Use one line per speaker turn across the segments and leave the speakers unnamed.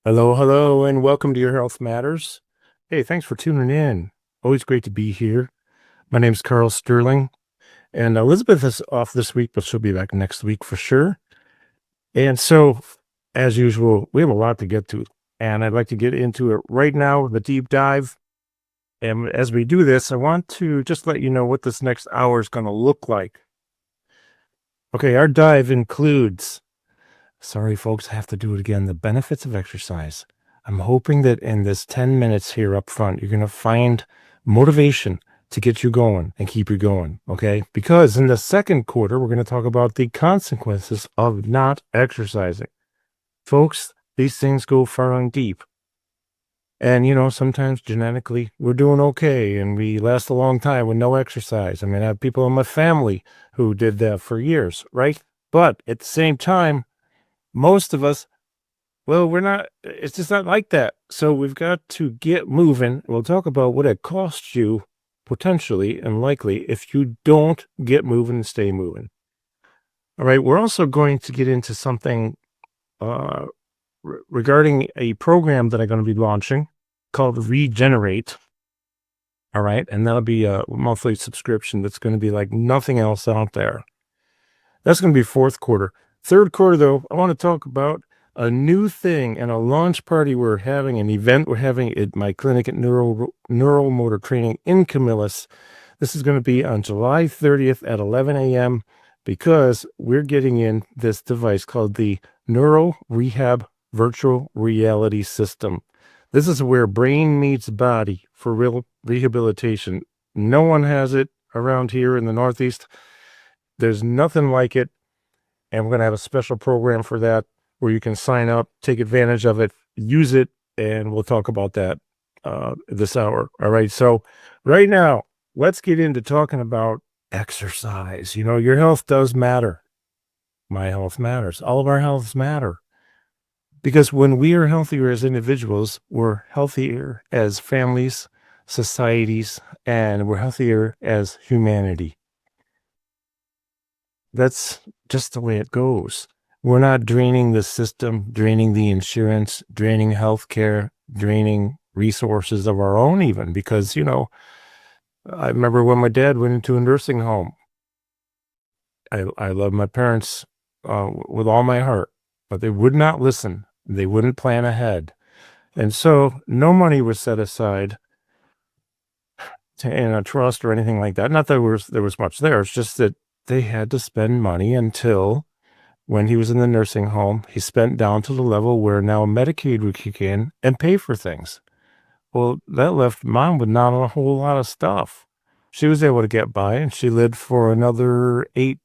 Hello, hello, and welcome to Your Health Matters. Hey, thanks for tuning in. Always great to be here. My name's Carl Sterling, and Elizabeth is off this week, but she'll be back next week for sure. And so, as usual, we have a lot to get to, and I'd like to get into it right now with a deep dive. And as we do this, I want to just let you know what this next hour is going to look like. Okay, our dive includes, sorry, folks, I have to do it again, the benefits of exercise. I'm hoping that in this 10 minutes here up front, you're going to find motivation to get you going and keep you going, okay? Because in the second quarter, we're going to talk about the consequences of not exercising. Folks, these things go far and deep. And, sometimes genetically we're doing okay and we last a long time with no exercise. I mean, I have people in my family who did that for years, right? But at the same time, most of us, well, we're not, it's just not like that. So we've got to get moving. We'll talk about what it costs you potentially and likely if you don't get moving and stay moving. All right. We're also going to get into something regarding a program that I'm going to be launching called Regenerate. All right. And that'll be a monthly subscription that's going to be like nothing else out there. That's going to be fourth quarter. Third quarter, though, I want to talk about a new thing and a launch party we're having, an event we're having at my clinic at Neuromotor Training in Camillus. This is going to be on July 30th at 11 a.m. because we're getting in this device called the Neuro Rehab Virtual Reality System. This is where brain meets body for real rehabilitation. No one has it around here in the Northeast. There's nothing like it. And we're going to have a special program for that where you can sign up, take advantage of it, use it, and we'll talk about that this hour. All right. So right now, let's get into talking about exercise. Your health does matter. My health matters. All of our healths matter. Because when we are healthier as individuals, we're healthier as families, societies, and we're healthier as humanity. That's just the way it goes. We're not draining the system, draining the insurance, draining healthcare, draining resources of our own even, because, I remember when my dad went into a nursing home. I love my parents with all my heart, but they would not listen. They wouldn't plan ahead. And so no money was set aside in a trust or anything like that. Not that there was much there. It's just that they had to spend money until when he was in the nursing home, he spent down to the level where now Medicaid would kick in and pay for things. Well, that left mom with not a whole lot of stuff. She was able to get by and she lived for another 8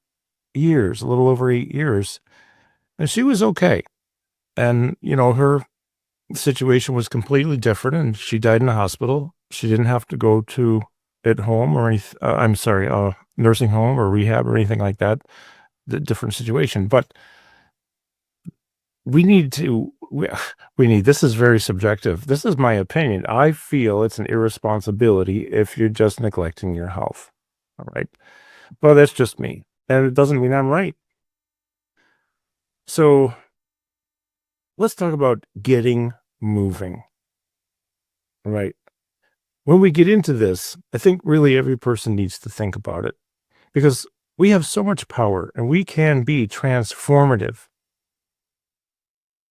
years, a little over 8 years. And she was okay. And, her situation was completely different and she died in the hospital. She didn't have to go to at home or nursing home or rehab or anything like that. The different situation. But we need to, this is very subjective. This is my opinion. I feel it's an irresponsibility if you're just neglecting your health. All right. Well, that's just me. And it doesn't mean I'm right. So let's talk about getting moving. All right. When we get into this, I think really every person needs to think about it because we have so much power and we can be transformative.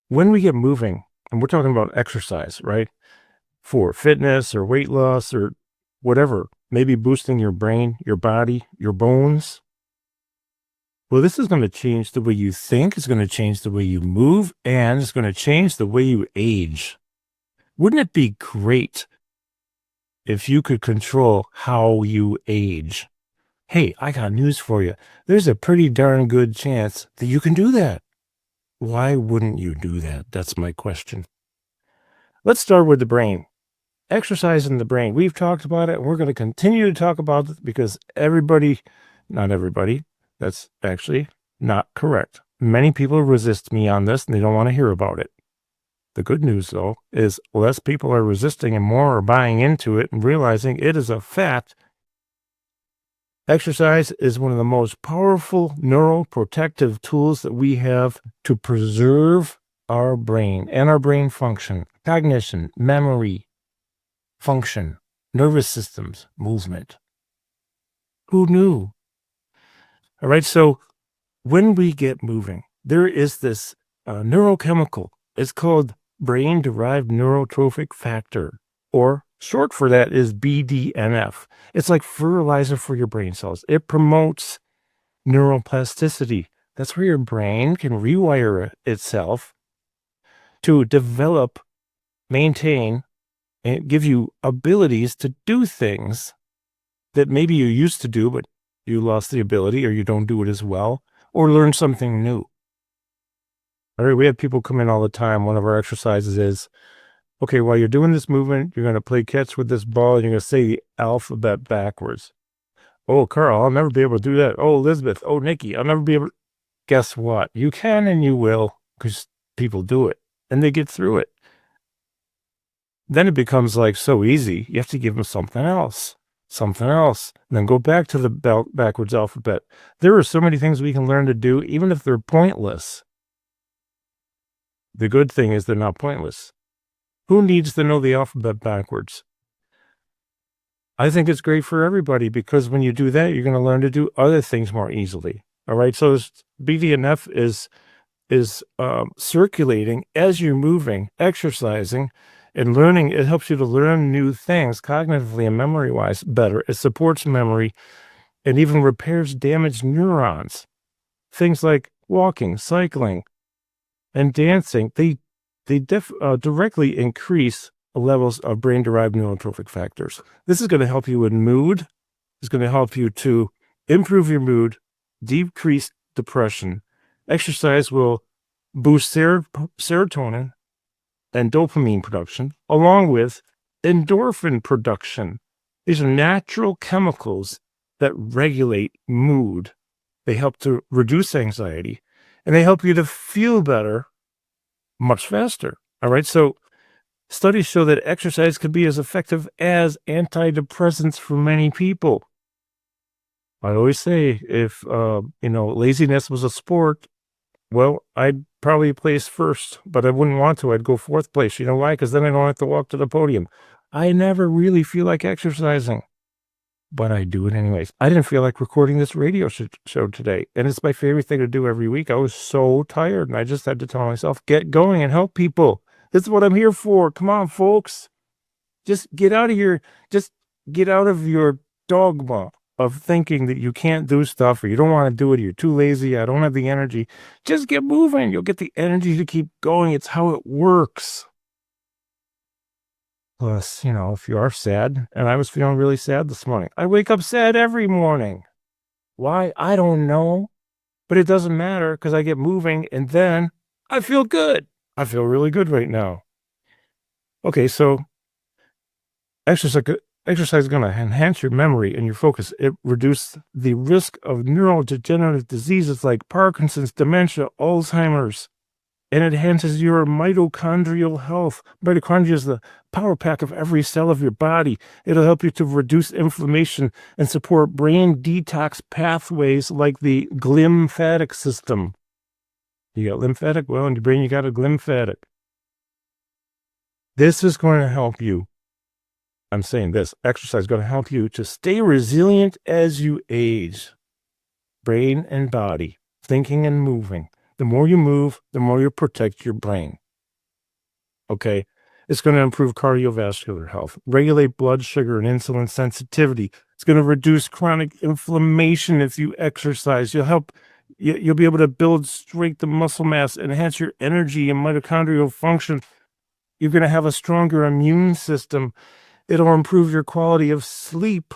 When we get moving, and we're talking about exercise, right? For fitness or weight loss or whatever, maybe boosting your brain, your body, your bones. Well, this is going to change the way you think. It's going to change the way you move, and it's going to change the way you age. Wouldn't it be great if you could control how you age? Hey, I got news for you. There's a pretty darn good chance that you can do that. Why wouldn't you do that? That's my question. Let's start with the brain. Exercise in the brain. We've talked about it. And we're going to continue to talk about it because not everybody, that's actually not correct. Many people resist me on this and they don't want to hear about it. The good news, though, is less people are resisting and more are buying into it and realizing it is a fact. Exercise is one of the most powerful neuroprotective tools that we have to preserve our brain and our brain function, cognition, memory, function, nervous systems, movement. Who knew? All right. So when we get moving, there is this neurochemical. It's called brain-derived neurotrophic factor, or short for that is BDNF. It's like fertilizer for your brain cells. It promotes neuroplasticity. That's where your brain can rewire itself to develop, maintain, and give you abilities to do things that maybe you used to do, but you lost the ability or you don't do it as well, or learn something new. All right, we have people come in all the time. One of our exercises is, okay, while you're doing this movement, you're going to play catch with this ball and you're going to say the alphabet backwards. Oh, Carl, I'll never be able to do that. Oh, Elizabeth. Oh, Nikki, I'll never be able to. Guess what? You can and you will, because people do it and they get through it. Then it becomes like so easy. You have to give them something else, and then go back to the backwards alphabet. There are so many things we can learn to do, even if they're pointless. The good thing is they're not pointless. Who needs to know the alphabet backwards? I think it's great for everybody, because when you do that, you're going to learn to do other things more easily. All right. So BDNF is circulating as you're moving, exercising, and learning. It helps you to learn new things cognitively and memory-wise better. It supports memory and even repairs damaged neurons. Things like walking, cycling, and dancing, they directly increase levels of brain-derived neurotrophic factors. This is going to help you with mood. It's going to help you to improve your mood, decrease depression. Exercise will boost serotonin and dopamine production, along with endorphin production. These are natural chemicals that regulate mood. They help to reduce anxiety, and they help you to feel better much faster. All right. So studies show that exercise could be as effective as antidepressants for many people. I always say, if laziness was a sport, well, I'd probably place first, but I wouldn't want to. I'd go fourth place. You know why? Because then I don't have to walk to the podium. I never really feel like exercising, but I do it anyways. I didn't feel like recording this radio show today, and it's my favorite thing to do every week. I was so tired, and I just had to tell myself, get going and help people. This is what I'm here for. Come on, folks. Just get out of here. Just get out of your dogma of thinking that you can't do stuff, or you don't want to do it, or you're too lazy, I don't have the energy. Just get moving. You'll get the energy to keep going. It's how it works. Plus, if you are sad, and I was feeling really sad this morning. I wake up sad every morning. Why? I don't know. But it doesn't matter, because I get moving, and then I feel good. I feel really good right now. Okay, so exercise is going to enhance your memory and your focus. It reduces the risk of neurodegenerative diseases like Parkinson's, dementia, Alzheimer's, and it enhances your mitochondrial health. Mitochondria is the power pack of every cell of your body. It'll help you to reduce inflammation and support brain detox pathways like the glymphatic system. You got lymphatic? Well, in your brain, you got a glymphatic. This is going to help you. I'm saying this exercise is going to help you to stay resilient as you age. Brain and body, thinking and moving. The more you move, the more you protect your brain. Okay. It's going to improve cardiovascular health, regulate blood sugar and insulin sensitivity. It's going to reduce chronic inflammation if you exercise. You'll be able to build strength and muscle mass, enhance your energy and mitochondrial function. You're going to have a stronger immune system. It'll improve your quality of sleep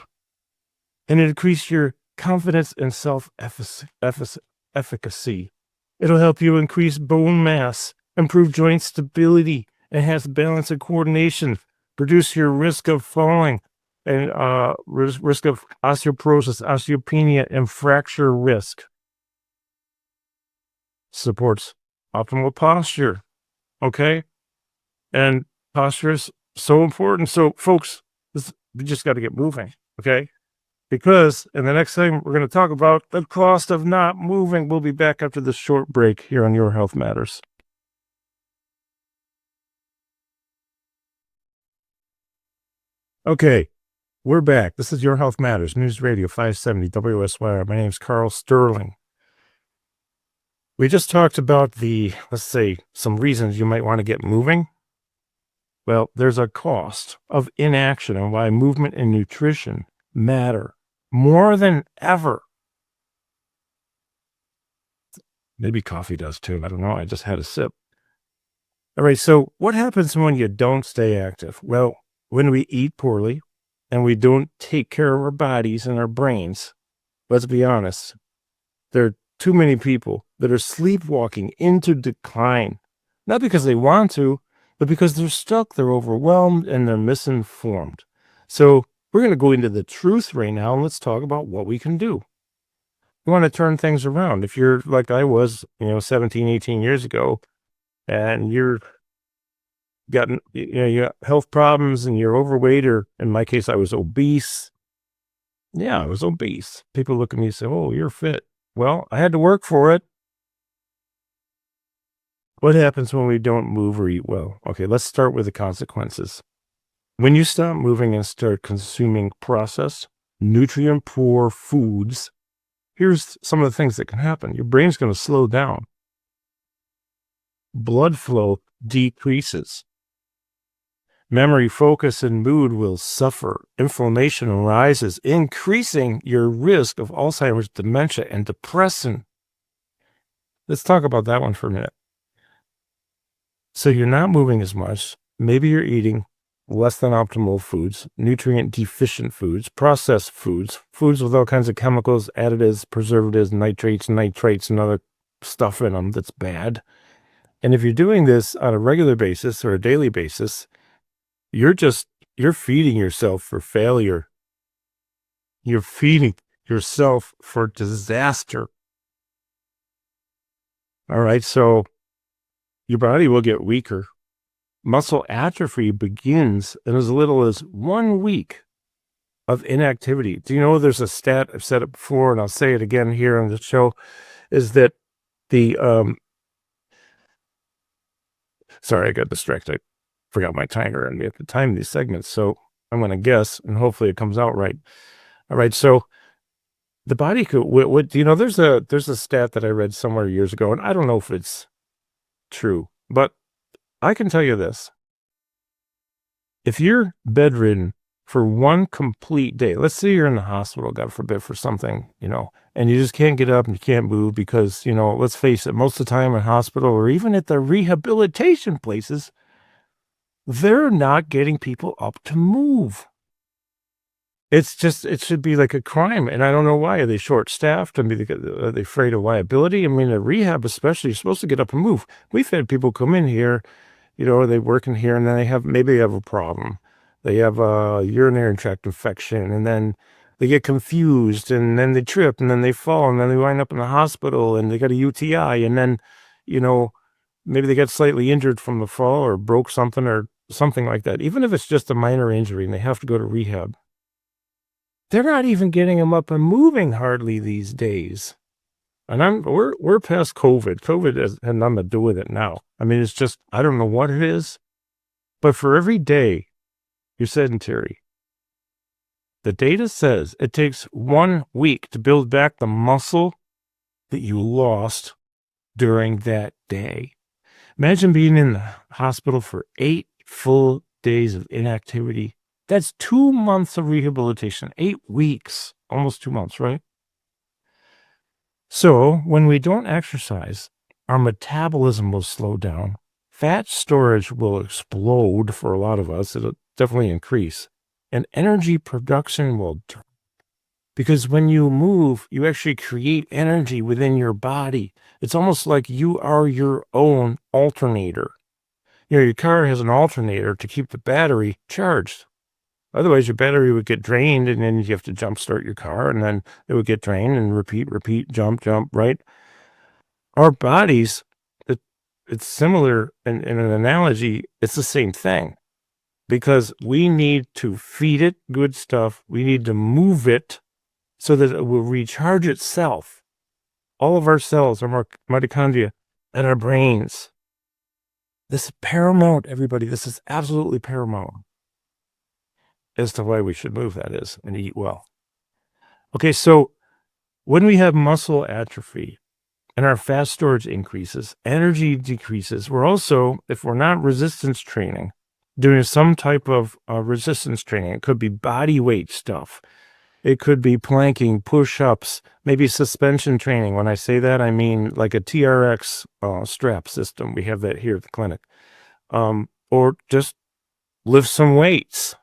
and increase your confidence and self-efficacy. It'll help you increase bone mass, improve joint stability, enhance balance and coordination, reduce your risk of falling, and risk of osteoporosis, osteopenia, and fracture risk. Supports optimal posture. Okay? And posture is so important. So, folks, we just got to get moving. Okay? Because in the next thing, we're going to talk about the cost of not moving. We'll be back after this short break here on Your Health Matters. Okay, we're back. This is Your Health Matters, News Radio 570 WSYR. My name's Carl Sterling. We just talked about let's say, some reasons you might want to get moving. Well, there's a cost of inaction and why movement and nutrition matter more than ever. Maybe coffee does too. I don't know. I just had a sip. All right. So, what happens when you don't stay active? Well, when we eat poorly and we don't take care of our bodies and our brains, let's be honest, there are too many people that are sleepwalking into decline, not because they want to, but because they're stuck, they're overwhelmed, and they're misinformed. So, we're going to go into the truth right now and let's talk about what we can do. You want to turn things around. If you're like I was, 17, 18 years ago, and you got health problems and you're overweight, or in my case, I was obese. Yeah, I was obese. People look at me and say, "Oh, you're fit." Well, I had to work for it. What happens when we don't move or eat well? Okay, let's start with the consequences. When you stop moving and start consuming processed, nutrient poor foods, here's some of the things that can happen. Your brain's going to slow down. Blood flow decreases. Memory, focus, and mood will suffer. Inflammation rises, increasing your risk of Alzheimer's, dementia, and depression. Let's talk about that one for a minute. So you're not moving as much. Maybe you're eating less than optimal foods, nutrient deficient foods, processed foods, foods with all kinds of chemicals, additives, preservatives, nitrates, and other stuff in them that's bad. And if you're doing this on a regular basis or a daily basis, you're feeding yourself for failure. You're feeding yourself for disaster. All right. So your body will get weaker. Muscle atrophy begins in as little as 1 week of inactivity. Do you know there's a stat, I've said it before and I'll say it again here on the show, is that the, sorry, I got distracted. Forgot my timer and we have to time these segments. So I'm going to guess and hopefully it comes out right. All right. So the body could, there's a stat that I read somewhere years ago, and I don't know if it's true, but I can tell you this. If you're bedridden for one complete day, let's say you're in the hospital, God forbid, for something, and you just can't get up and you can't move because, let's face it, most of the time in hospital or even at the rehabilitation places, they're not getting people up to move. It's just, it should be like a crime. And I don't know why. Are they short staffed? I mean, are they afraid of liability? I mean, at rehab, especially, you're supposed to get up and move. We've had people come in here, they work in here and then maybe they have a problem. They have a urinary tract infection and then they get confused and then they trip and then they fall and then they wind up in the hospital and they got a UTI and then, you know, maybe they get slightly injured from the fall or broke something or something like that. Even if it's just a minor injury and they have to go to rehab, they're not even getting them up and moving hardly these days. And we're past COVID. COVID has had nothing to do with it now. I mean, it's just, I don't know what it is, but for every day you're sedentary, the data says it takes 1 week to build back the muscle that you lost during that day. Imagine being in the hospital for 8 full days of inactivity. That's 2 months of rehabilitation, 8 weeks, almost 2 months, right? So when we don't exercise, our metabolism will slow down. Fat storage will explode for a lot of us. It'll definitely increase. And energy production will drop. Because when you move, you actually create energy within your body. It's almost like you are your own alternator. Your car has an alternator to keep the battery charged. Otherwise, your battery would get drained, and then you have to jump start your car, and then it would get drained and repeat, jump, right? Our bodies, it's similar in an analogy. It's the same thing because we need to feed it good stuff. We need to move it so that it will recharge itself. All of our cells, our mitochondria, and our brains. This is paramount, everybody. This is absolutely paramount. as to why we should move, that is, and eat well. Okay, so when we have muscle atrophy and our fat storage increases, energy decreases, we're also, if we're not resistance training, doing some type of resistance training. It could be body weight stuff. It could be planking, push-ups, maybe suspension training. When I say that, I mean like a TRX strap system. We have that here at the clinic. Or just lift some weights.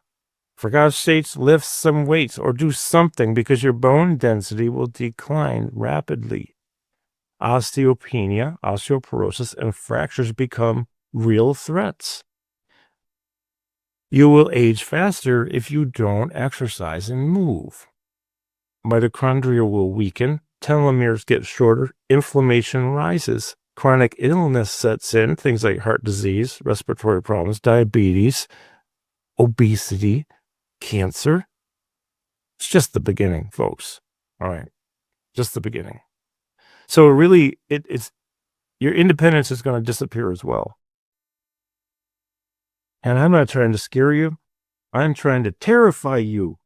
For God's sakes, lift some weights or do something, because your bone density will decline rapidly. Osteopenia, osteoporosis, and fractures become real threats. You will age faster if you don't exercise and move. Mitochondria will weaken, telomeres get shorter, inflammation rises, chronic illness sets in, things like heart disease, respiratory problems, diabetes, obesity, cancer. It's just the beginning, folks. All right, just the beginning. So really, it's your independence is going to disappear as well. And I'm not trying to scare you. I'm trying to terrify you.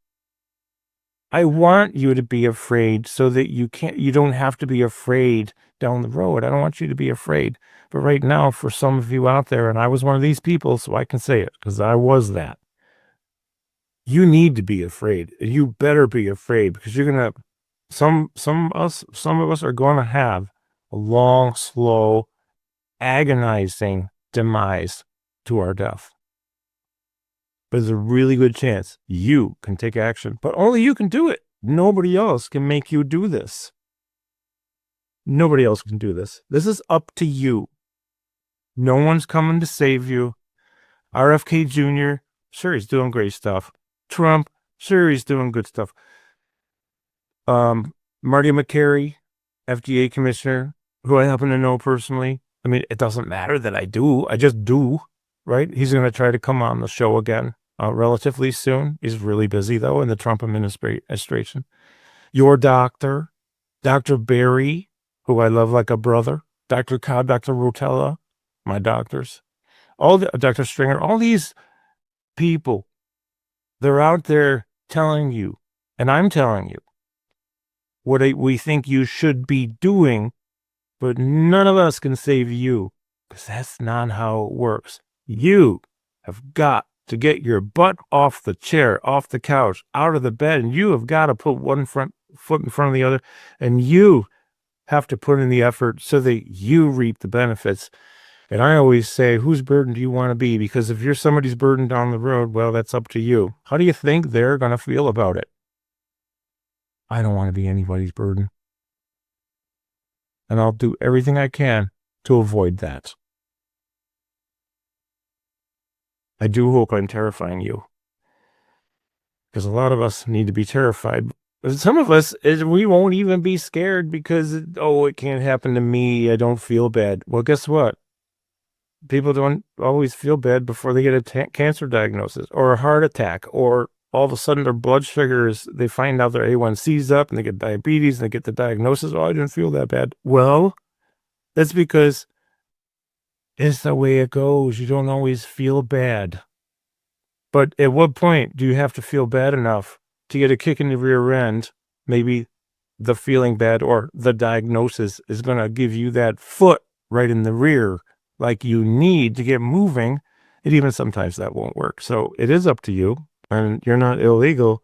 I want you to be afraid so that you don't have to be afraid down the road. I don't want you to be afraid. But right now, for some of you out there, and I was one of these people, so I can say it because I was that. You need to be afraid. You better be afraid, because you're gonna. Some of us are going to have a long, slow, agonizing demise to our death. But there's a really good chance you can take action, but only you can do it. Nobody else can make you do this. Nobody else can do this. This is up to you. No one's coming to save you. RFK Jr., sure, he's doing great stuff. Trump, sure, he's doing good stuff. Marty McCary, FDA commissioner, who I happen to know personally. I mean, it doesn't matter that I do. I just do, right? He's going to try to come on the show again relatively soon. He's really busy, though, in the Trump administration. Your doctor, Dr. Barry, who I love like a brother, Dr. Cobb, Dr. Rotella, my doctors, Dr. Stringer, all these people, they're out there telling you, and I'm telling you, what we think you should be doing, but none of us can save you, because that's not how it works. You have got to get your butt off the chair, off the couch, out of the bed, and you have got to put one foot in front of the other, and you have to put in the effort so that you reap the benefits. And I always say, whose burden do you want to be? Because if you're somebody's burden down the road, well, that's up to you. How do you think they're going to feel about it? I don't want to be anybody's burden. And I'll do everything I can to avoid that. I do hope I'm terrifying you, because a lot of us need to be terrified. Some of us, we won't even be scared because, it can't happen to me. I don't feel bad. Well, guess what? People don't always feel bad before they get a cancer diagnosis or a heart attack, or all of a sudden their blood sugars, they find out their A1C's up and they get diabetes and they get the diagnosis. Oh, I didn't feel that bad. Well, that's because it's the way it goes. You don't always feel bad. But at what point do you have to feel bad enough to get a kick in the rear end? Maybe the feeling bad or the diagnosis is going to give you that foot right in the rear like you need to get moving. And even sometimes that won't work. So it is up to you, and you're not illegal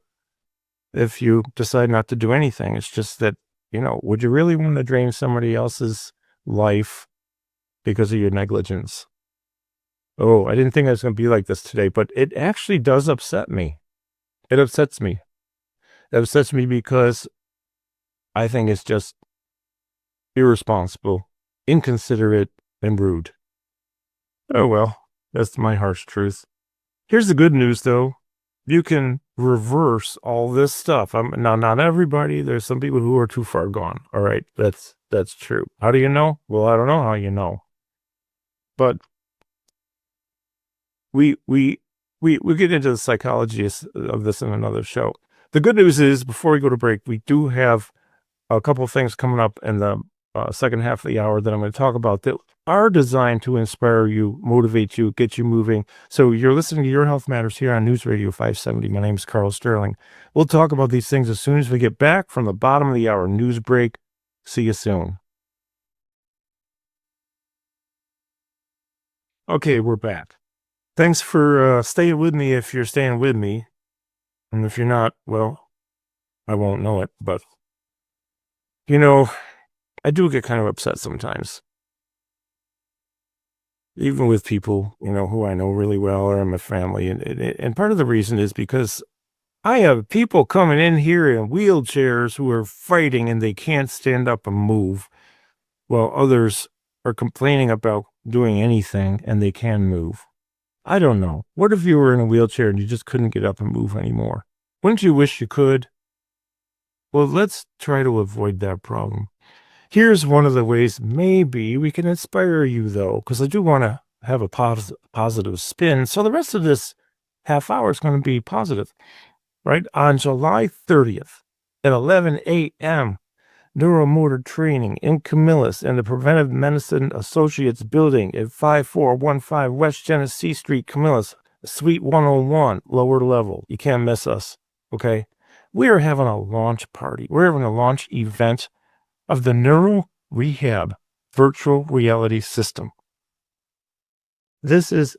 if you decide not to do anything. It's just that, would you really want to drain somebody else's life because of your negligence? Oh, I didn't think I was going to be like this today, but it actually does upset me. It upsets me. It upsets me because I think it's just irresponsible, inconsiderate, and rude. Oh, well, that's my harsh truth. Here's the good news, though. You can reverse all this stuff. Now, not everybody. There's some people who are too far gone. All right, that's true. How do you know? Well, I don't know how you know. But we get into the psychology of this in another show. The good news is, before we go to break, we do have a couple of things coming up in the second half of the hour that I'm going to talk about that are designed to inspire you, motivate you, get you moving. So you're listening to Your Health Matters here on News Radio 570. My name is Carl Sterling. We'll talk about these things as soon as we get back from the bottom of the hour news break. See you soon. Okay, we're back. Thanks for staying with me if you're staying with me. And if you're not, well, I won't know it. But, you know, I do get kind of upset sometimes, even with people, who I know really well or in my family. And part of the reason is because I have people coming in here in wheelchairs who are fighting and they can't stand up and move, while others are complaining about doing anything and they can move. I don't know. What if you were in a wheelchair and you just couldn't get up and move anymore? Wouldn't you wish you could? Well, let's try to avoid that problem. Here's one of the ways maybe we can inspire you, though, because I do want to have a positive spin. So the rest of this half hour is going to be positive, right? On July 30th at 11 a.m., neuromotor training in Camillus and the Preventive Medicine Associates building at 5415 West Genesee Street, Camillus, Suite 101, lower level. You can't miss us, okay? We are having a launch party. We're having a launch event of the Neuro Rehab virtual reality system. This is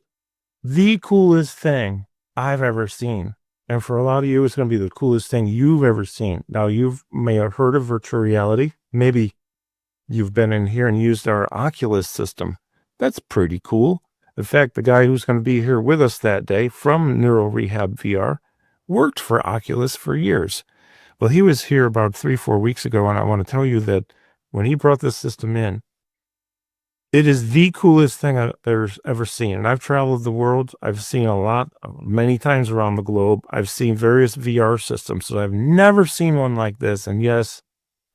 the coolest thing I've ever seen. And for a lot of you, it's going to be the coolest thing you've ever seen. Now, you may have heard of virtual reality. Maybe you've been in here and used our Oculus system. That's pretty cool. In fact, the guy who's going to be here with us that day from Neuro Rehab VR worked for Oculus for years. Well, he was here about 3-4 weeks ago, and I want to tell you that when he brought this system in, it is the coolest thing I've ever seen. And I've traveled the world. I've seen a lot, many times around the globe. I've seen various VR systems, so I've never seen one like this. And yes,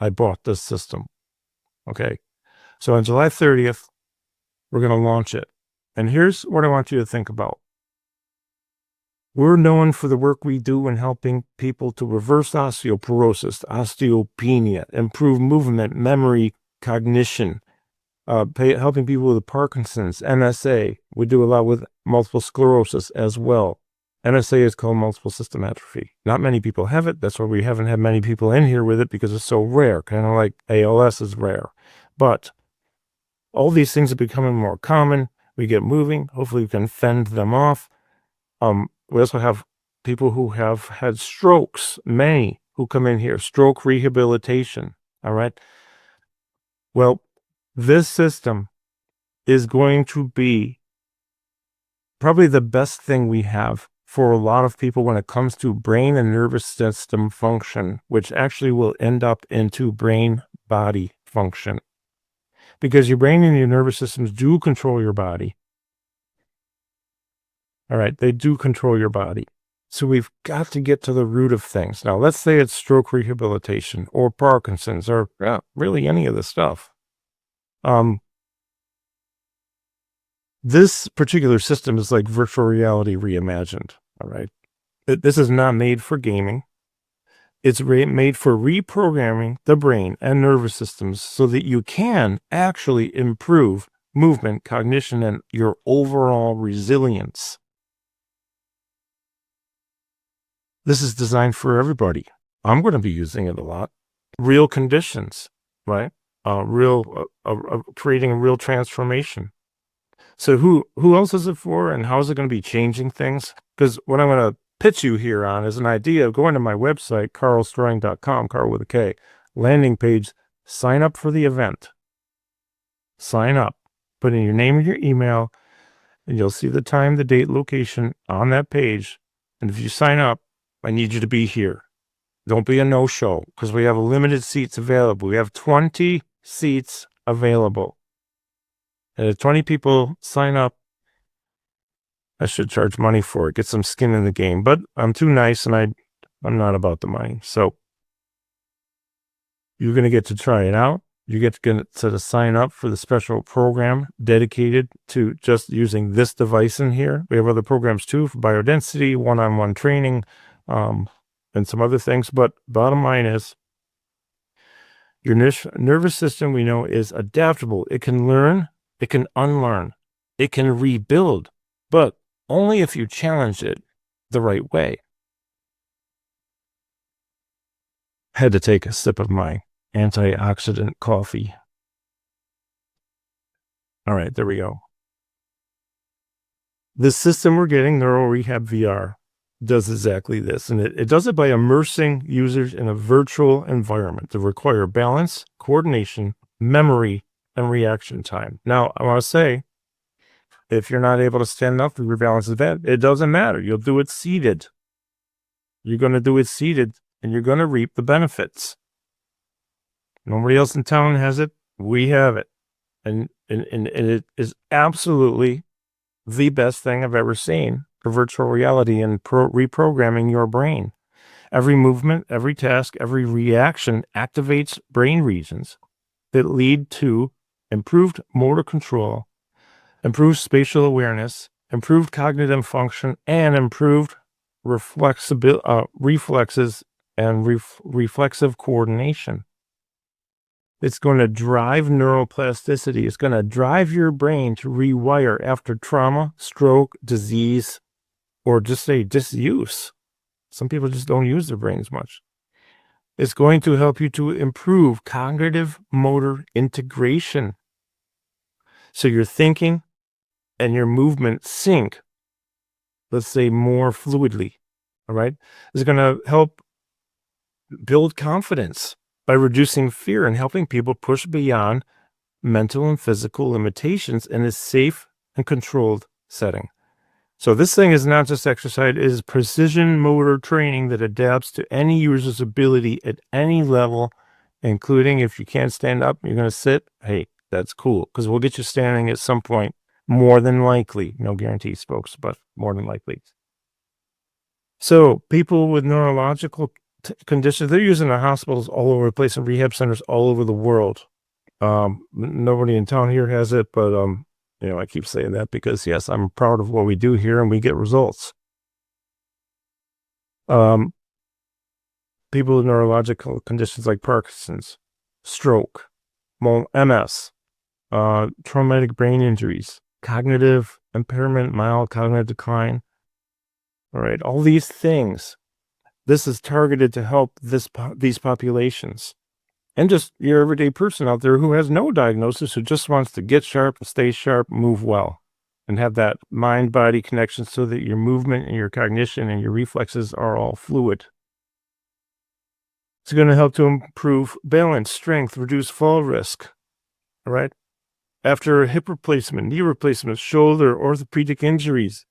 I bought this system. Okay. So on July 30th, we're going to launch it. And here's what I want you to think about. We're known for the work we do in helping people to reverse osteoporosis, osteopenia, improve movement, memory, cognition, helping people with Parkinson's, MSA. We do a lot with multiple sclerosis as well. MSA is called multiple system atrophy. Not many people have it. That's why we haven't had many people in here with it, because it's so rare, kind of like ALS is rare. But all these things are becoming more common. We get moving. Hopefully we can fend them off. We also have people who have had strokes, many who come in here, stroke rehabilitation. All right. Well, this system is going to be probably the best thing we have for a lot of people when it comes to brain and nervous system function, which actually will end up into brain-body function. Because your brain and your nervous systems do control your body. All right, they do control your body. So we've got to get to the root of things. Now, let's say it's stroke rehabilitation or Parkinson's or really any of this stuff. This particular system is like virtual reality reimagined. All right. This is not made for gaming. It's made for reprogramming the brain and nervous systems so that you can actually improve movement, cognition, and your overall resilience. This is designed for everybody. I'm going to be using it a lot. Real conditions, right? Creating a real transformation. So who else is it for, and how is it going to be changing things? Because what I'm going to pitch you here on is an idea of going to my website, carlstroing.com, Carl with a K, landing page, sign up for the event. Sign up, put in your name and your email, and you'll see the time, the date, location on that page. And if you sign up, I need you to be here. Don't be a no-show, because we have limited seats available. We have 20 seats available. And if 20 people sign up, I should charge money for it, get some skin in the game. But I'm too nice, and I'm not about the money. So you're going to get to try it out. You get to sign up for the special program dedicated to just using this device in here. We have other programs too for biodensity, one-on-one training, and some other things. But bottom line is, your nervous system, we know, is adaptable. It can learn It can unlearn. It can rebuild, but only if you challenge it the right way. Had to take a sip of my antioxidant coffee. All right, there we go. The system we're getting, Neuro Rehab VR, does exactly this. And it does it by immersing users in a virtual environment that require balance, coordination, memory, and reaction time. Now, I want to say, if you're not able to stand up for your balance in bed, it doesn't matter. You'll do it seated. You're going to do it seated, and you're going to reap the benefits. Nobody else in town has it. We have it. And it is absolutely the best thing I've ever seen for virtual reality and reprogramming your brain. Every movement, every task, every reaction activates brain regions that lead to improved motor control, improved spatial awareness, improved cognitive function, and improved reflexes and reflexive coordination. It's going to drive neuroplasticity. It's going to drive your brain to rewire after trauma, stroke, disease, or just say disuse. Some people just don't use their brains much. It's going to help you to improve cognitive motor integration. So your thinking and your movement sync, let's say, more fluidly. All right. It's going to help build confidence by reducing fear and helping people push beyond mental and physical limitations in a safe and controlled setting. So this thing is not just exercise, it is precision motor training that adapts to any user's ability at any level, including if you can't stand up, you're going to sit. Hey, that's cool, because we'll get you standing at some point, more than likely. No guarantees, folks, but more than likely. So people with neurological conditions, they're using the hospitals all over the place and rehab centers all over the world. Nobody in town here has it, but I keep saying that because yes, I'm proud of what we do here and we get results. People with neurological conditions like Parkinson's, stroke, MS, traumatic brain injuries, cognitive impairment, mild cognitive decline. All right, all these things. This is targeted to help these populations. And just your everyday person out there who has no diagnosis, who just wants to get sharp, stay sharp, move well, and have that mind-body connection so that your movement and your cognition and your reflexes are all fluid. It's going to help to improve balance, strength, reduce fall risk. All right. After a hip replacement, knee replacement, shoulder, orthopedic injuries,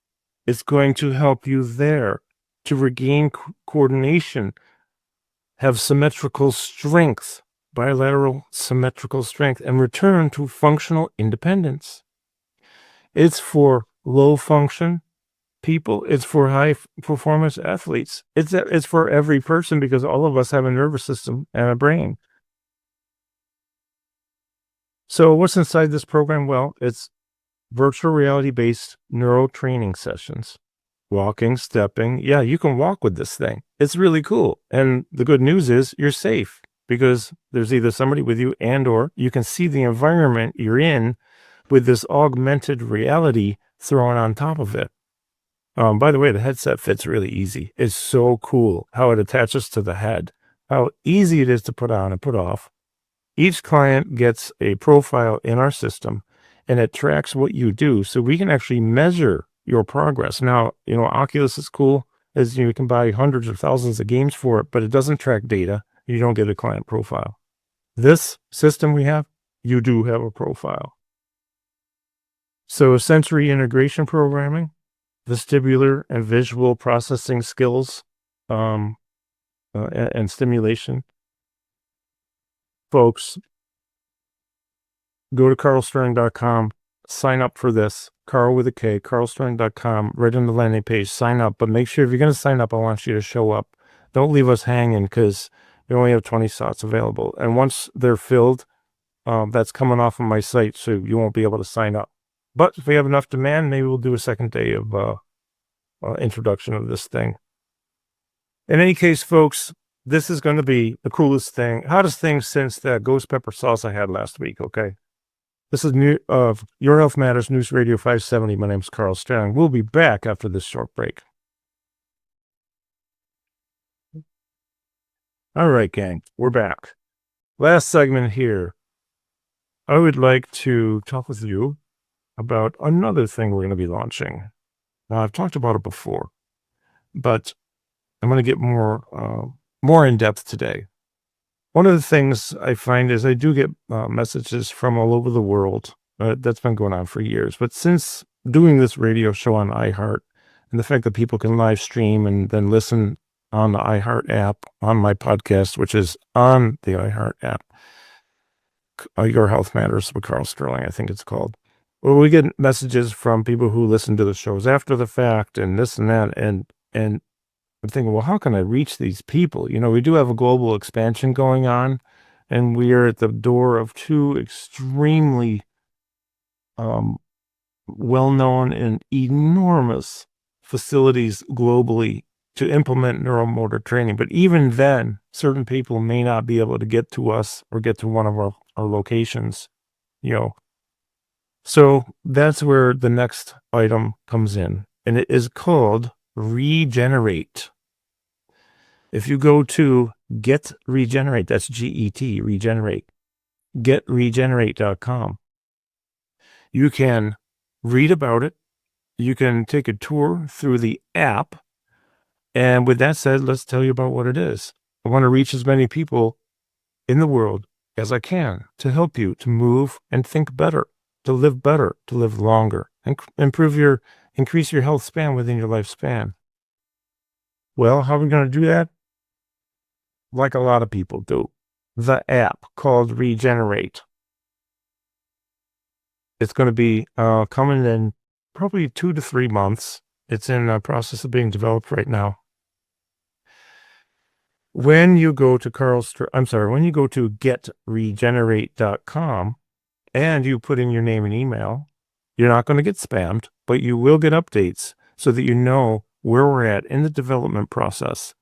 it's going to help you there to regain coordination, have symmetrical strength, bilateral symmetrical strength, and return to functional independence. It's for low function people. It's for high performance athletes. It's for every person because all of us have a nervous system and a brain. So what's inside this program? Well, it's virtual reality based neuro training sessions. Walking, stepping. Yeah, you can walk with this thing. It's really cool. And the good news is you're safe because there's either somebody with you or you can see the environment you're in with this augmented reality thrown on top of it. By the way, the headset fits really easy. It's so cool how it attaches to the head, how easy it is to put on and put off. Each client gets a profile in our system and it tracks what you do. So we can actually measure your progress. Now, Oculus is cool as you can buy hundreds or thousands of games for it, but it doesn't track data. You don't get a client profile. This system we have, you do have a profile. So sensory integration programming, vestibular and visual processing skills, and stimulation. Folks, go to carlsterling.com, sign up for this. Carl with a K, carlsterling.com, right on the landing page, sign up. But make sure if you're going to sign up, I want you to show up. Don't leave us hanging because we only have 20 slots available. And once they're filled, that's coming off of my site, so you won't be able to sign up. But if we have enough demand, maybe we'll do a second day of introduction of this thing. In any case, folks, this is going to be the coolest thing, hottest thing since that ghost pepper sauce I had last week, okay? This is Your Health Matters News Radio 570. My name's Carl Strong. We'll be back after this short break. All right, gang, we're back. Last segment here. I would like to talk with you about another thing we're going to be launching. Now, I've talked about it before, but I'm going to get more in depth today. One of the things I find is I do get messages from all over the world. That's been going on for years. But since doing this radio show on iHeart and the fact that people can live stream and then listen on the iHeart app on my podcast, which is on the iHeart app, Your Health Matters with Carl Sterling, I think it's called. Well, we get messages from people who listen to the shows after the fact and this and that. And I'm thinking, well, how can I reach these people? You know, we do have a global expansion going on, and we are at the door of two extremely well-known and enormous facilities globally to implement neuromotor training. But even then, certain people may not be able to get to us or get to one of our locations, you know. So that's where the next item comes in, and it is called Regenerate. If you go to Get Regenerate, that's G-E-T, Regenerate, getregenerate.com, you can read about it. You can take a tour through the app. And with that said, let's tell you about what it is. I want to reach as many people in the world as I can to help you to move and think better, to live longer, and increase your health span within your lifespan. Well, how are we going to do that? Like a lot of people do. The app called Regenerate. It's going to be coming in probably 2 to 3 months. It's in the process of being developed right now. When you go to getregenerate.com and you put in your name and email, you're not going to get spammed, but you will get updates so that you know where we're at in the development process.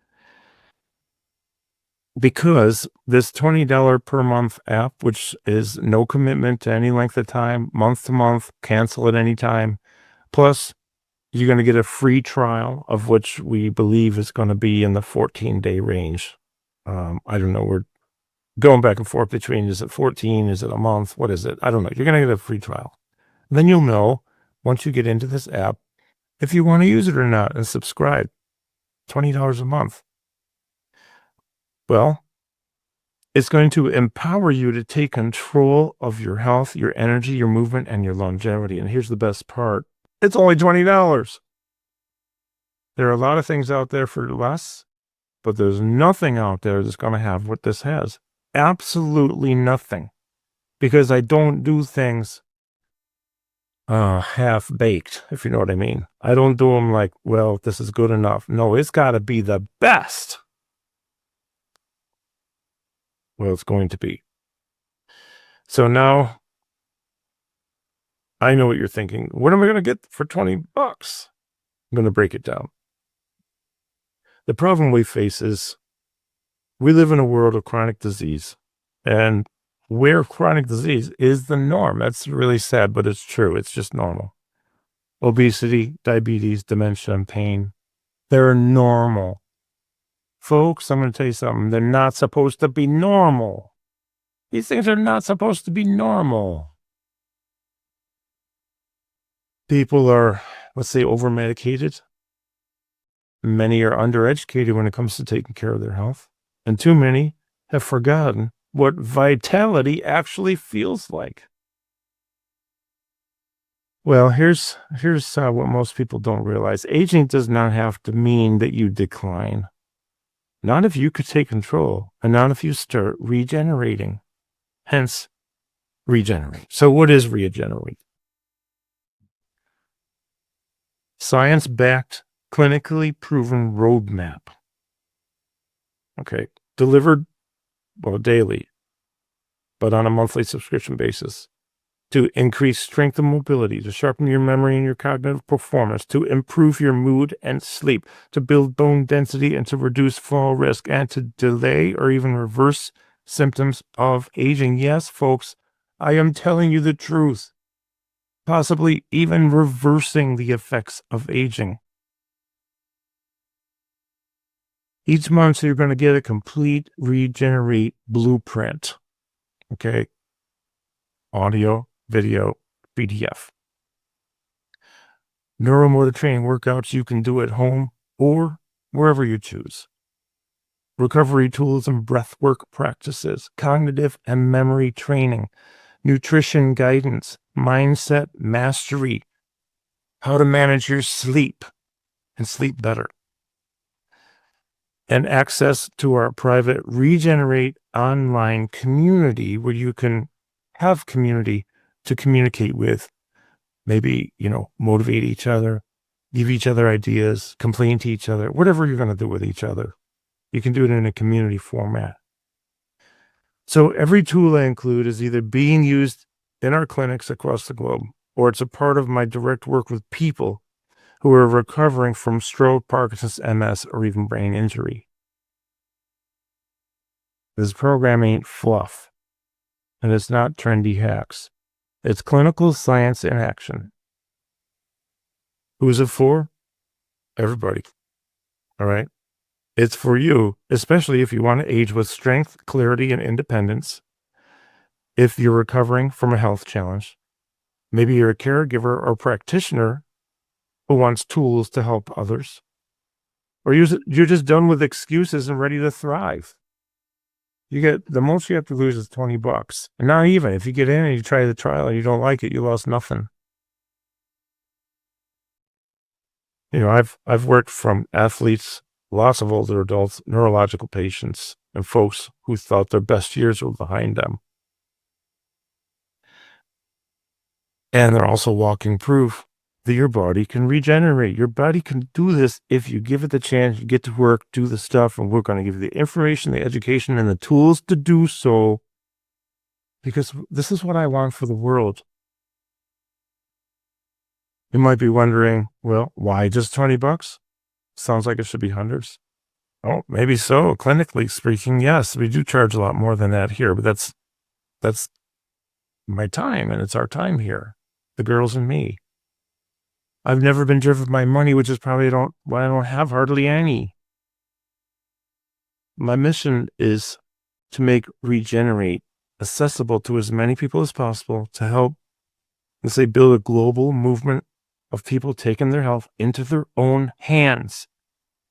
Because this $20 per month app, which is no commitment to any length of time, month to month, cancel at any time, plus you're going to get a free trial of which we believe is going to be in the 14-day range. I don't know. We're going back and forth between, is it 14? Is it a month? What is it? I don't know. You're going to get a free trial. Then you'll know once you get into this app if you want to use it or not and subscribe. $20 a month. Well, it's going to empower you to take control of your health, your energy, your movement, and your longevity. And here's the best part. It's only $20. There are a lot of things out there for less, but there's nothing out there that's going to have what this has. Absolutely nothing. Because I don't do things half-baked, if you know what I mean. I don't do them like, well, this is good enough. No, it's got to be the best. Well, it's going to be. So now I know what you're thinking. What am I going to get for $20? I'm going to break it down. The problem we face is we live in a world of chronic disease, and where chronic disease is the norm. That's really sad, but it's true. It's just normal. Obesity, diabetes, dementia, and pain, they're normal. Folks, I'm going to tell you something. They're not supposed to be normal. These things are not supposed to be normal. People are, let's say, over-medicated. Many are undereducated when it comes to taking care of their health. And too many have forgotten what vitality actually feels like. Well, here's what most people don't realize. Aging does not have to mean that you decline. Not if you could take control, and not if you start regenerating. Hence, regenerate. So what is regenerate? Science-backed, clinically proven roadmap. Okay, delivered, well, daily, but on a monthly subscription basis, to increase strength and mobility, to sharpen your memory and your cognitive performance, to improve your mood and sleep, to build bone density and to reduce fall risk, and to delay or even reverse symptoms of aging. Yes, folks, I am telling you the truth, possibly even reversing the effects of aging. Each month, you're going to get a complete regenerate blueprint. Okay. Audio, video, PDF. Neuromotor training workouts you can do at home or wherever you choose. Recovery tools and breathwork practices, cognitive and memory training, nutrition guidance, mindset mastery, how to manage your sleep and sleep better, and access to our private Regenerate online community where you can have community to communicate with, maybe, motivate each other, give each other ideas, complain to each other, whatever you're going to do with each other. You can do it in a community format. So every tool I include is either being used in our clinics across the globe, or it's a part of my direct work with people who are recovering from stroke, Parkinson's, MS, or even brain injury. This program ain't fluff, and it's not trendy hacks. It's clinical science in action. Who is it for? Everybody. All right? It's for you, especially if you want to age with strength, clarity, and independence. If you're recovering from a health challenge, maybe you're a caregiver or practitioner who wants tools to help others, or you're just done with excuses and ready to thrive. The most you have to lose is $20. And not even if you get in and you try the trial and you don't like it, you lost nothing. I've worked from athletes, lots of older adults, neurological patients, and folks who thought their best years were behind them. And they're also walking proof that your body can regenerate. Your body can do this if you give it the chance, you get to work, do the stuff, and we're going to give you the information, the education, and the tools to do so, because this is what I want for the world. You might be wondering, well, why just $20? Sounds like it should be hundreds. Oh, maybe so. Clinically speaking, yes, we do charge a lot more than that here, but that's my time, and it's our time here, the girls and me. I've never been driven by money, which is probably why I don't have hardly any. My mission is to make Regenerate accessible to as many people as possible, to help, let's say, build a global movement of people taking their health into their own hands.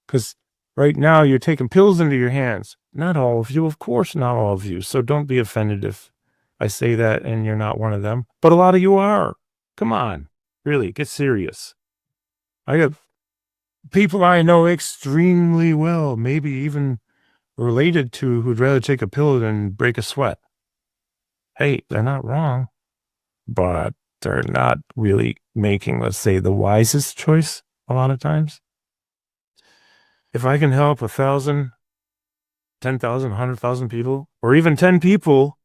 Because right now you're taking pills into your hands. Not all of you, of course, not all of you. So don't be offended if I say that and you're not one of them. But a lot of you are. Come on. Really, get serious. I got people I know extremely well, maybe even related to, who'd rather take a pill than break a sweat. Hey, they're not wrong, but they're not really making, let's say, the wisest choice a lot of times. If I can help 1,000, 10,000, 100,000 people, or even 10 people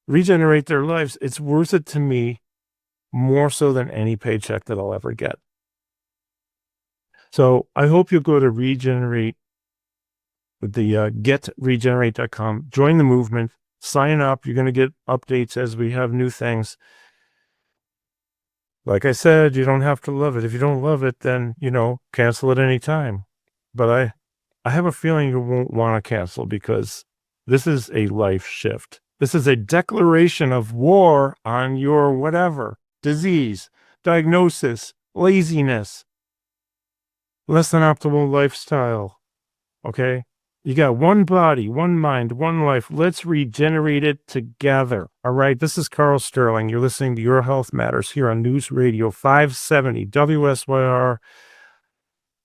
regenerate their lives, it's worth it to me more so than any paycheck that I'll ever get. So I hope you'll go to Regenerate with the getregenerate.com, join the movement, sign up. You're going to get updates as we have new things. Like I said, you don't have to love it. If you don't love it, then, cancel at any time. But I have a feeling you won't want to cancel, because this is a life shift. This is a declaration of war on your whatever, disease, diagnosis, laziness, less than optimal lifestyle. Okay? You got one body, one mind, one life. Let's regenerate it together. All right. This is Carl Sterling. You're listening to Your Health Matters here on News Radio 570 WSYR.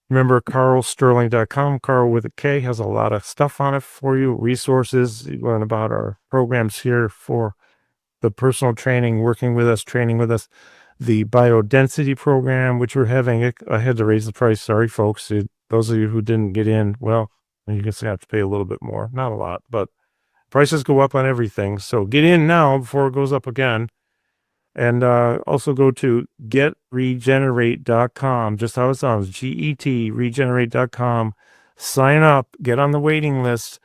Remember, carlsterling.com. Carl with a K has a lot of stuff on it for you, resources. You learn about our programs here for the personal training, working with us, training with us. The biodensity program, which we're having. I had to raise the price. Sorry, folks. Those of you who didn't get in, well, you just have to pay a little bit more. Not a lot, but prices go up on everything. So get in now before it goes up again. And also go to getregenerate.com, just how it sounds, GET, regenerate.com. Sign up, get on the waiting list.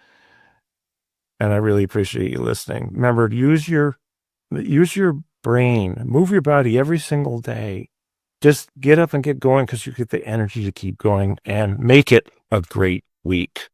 And I really appreciate you listening. Remember, use your Use your brain, move your body every single day. Just get up and get going because you get the energy to keep going and make it a great week.